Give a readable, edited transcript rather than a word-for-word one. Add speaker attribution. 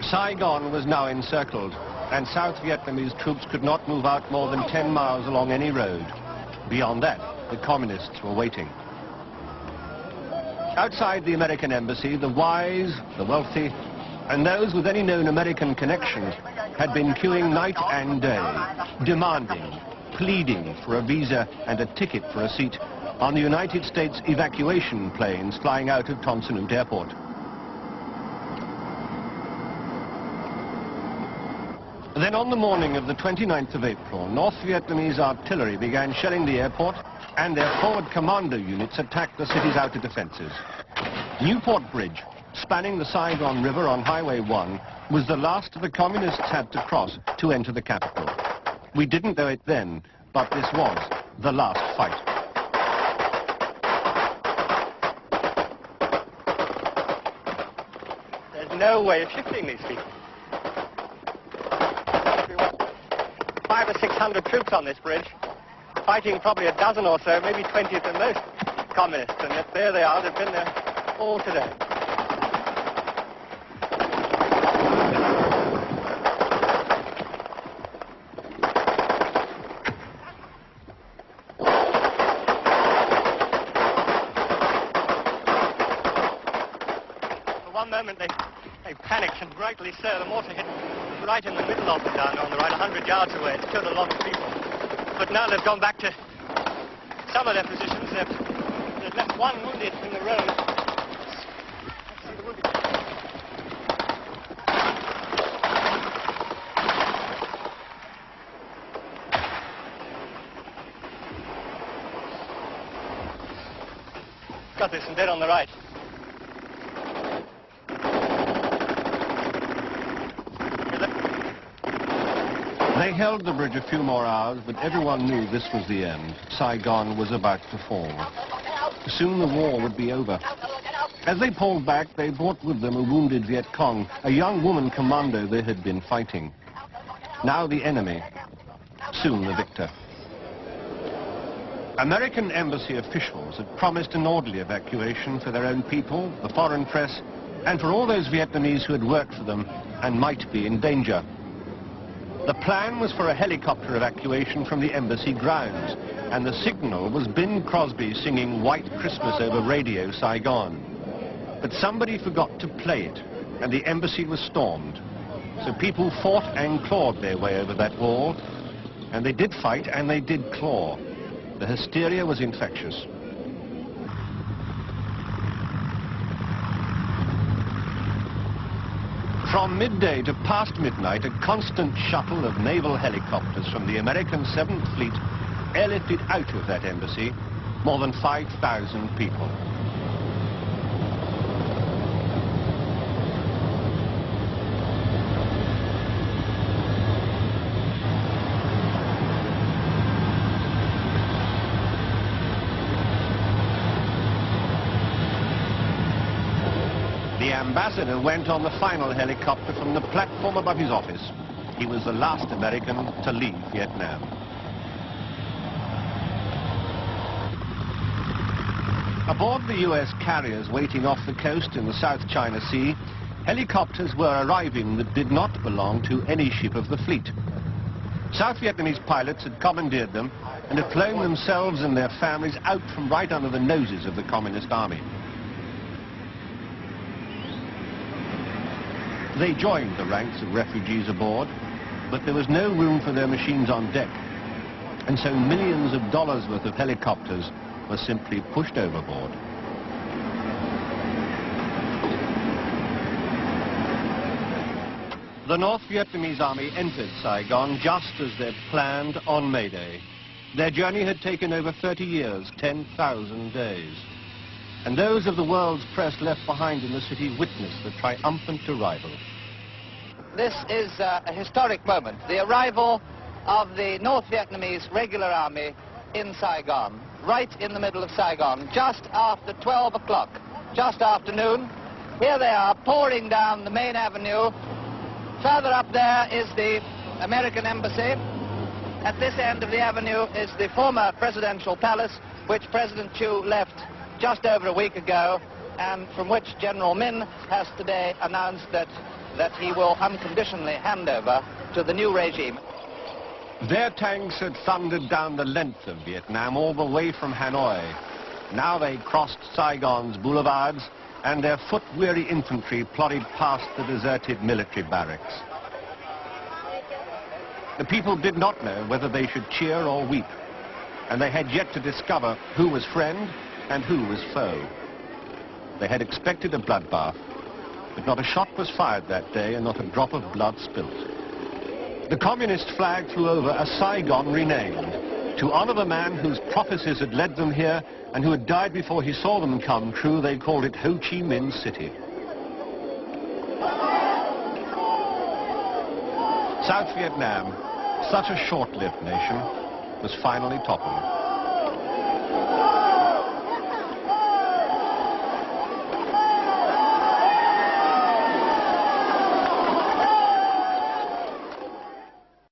Speaker 1: Saigon was now encircled, and South Vietnamese troops could not move out more than 10 miles along any road. Beyond that, the communists were waiting. Outside the American embassy, the wise, the wealthy, and those with any known American connections had been queuing night and day, demanding, pleading for a visa and a ticket for a seat on the United States evacuation planes flying out of Ton Son Nhut Airport. Then on the morning of the 29th of April, North Vietnamese artillery began shelling the airport, and their forward commando units attacked the city's outer defenses. Newport Bridge, spanning the Saigon River on Highway 1, was the last the communists had to cross to enter the capital. We didn't know it then, but this was the last fight.
Speaker 2: There's no way of shifting these people. 500 or 600 troops on this bridge, fighting probably a dozen or so, maybe 20 at the most, communists, and yet there they are, they've been there all today. For one moment they panicked, and rightly so. The mortar hit right in the middle of them down on the right, 100 yards away. It killed a lot of people. But now they've gone back to some of their positions. They've left one wounded in the road. Let's see the wounded. Got this one dead on the right.
Speaker 1: They held the bridge a few more hours, but everyone knew this was the end. Saigon was about to fall. Soon the war would be over. As they pulled back, they brought with them a wounded Viet Cong, a young woman commando they had been fighting. Now the enemy, soon the victor. American embassy officials had promised an orderly evacuation for their own people, the foreign press, and for all those Vietnamese who had worked for them and might be in danger. The plan was for a helicopter evacuation from the embassy grounds, and the signal was Bing Crosby singing White Christmas over Radio Saigon. But somebody forgot to play it, and the embassy was stormed. So people fought and clawed their way over that wall, and they did fight and they did claw. The hysteria was infectious. From midday to past midnight, a constant shuttle of naval helicopters from the American 7th Fleet airlifted out of that embassy more than 5,000 people. The ambassador went on the final helicopter from the platform above his office. He was the last American to leave Vietnam. Aboard the U.S. carriers waiting off the coast in the South China Sea, helicopters were arriving that did not belong to any ship of the fleet. South Vietnamese pilots had commandeered them and had flown themselves and their families out from right under the noses of the Communist Army. They joined the ranks of refugees aboard, but there was no room for their machines on deck, and so millions of dollars worth of helicopters were simply pushed overboard. The North Vietnamese army entered Saigon just as they'd planned on May Day. Their journey had taken over 30 years, 10,000 days. And those of the world's press left behind in the city witnessed the triumphant arrival.
Speaker 3: This is a historic moment, the arrival of the North Vietnamese regular army in Saigon, right in the middle of Saigon, just after 12 o'clock, just after noon. Here they are, pouring down the main avenue. Further up there is the American embassy. At this end of the avenue is the former presidential palace, which President Chu left just over a week ago, and from which General Min has today announced that that he will unconditionally hand over to the new regime.
Speaker 1: Their tanks had thundered down the length of Vietnam, all the way from Hanoi. Now they crossed Saigon's boulevards, and their foot-weary infantry plodded past the deserted military barracks. The people did not know whether they should cheer or weep, and they had yet to discover who was friend and who was foe. They had expected a bloodbath, but not a shot was fired that day and not a drop of blood spilt. The communist flag flew over a Saigon renamed. To honor the man whose prophecies had led them here and who had died before he saw them come true, they called it Ho Chi Minh City. South Vietnam, such a short-lived nation, was finally toppled.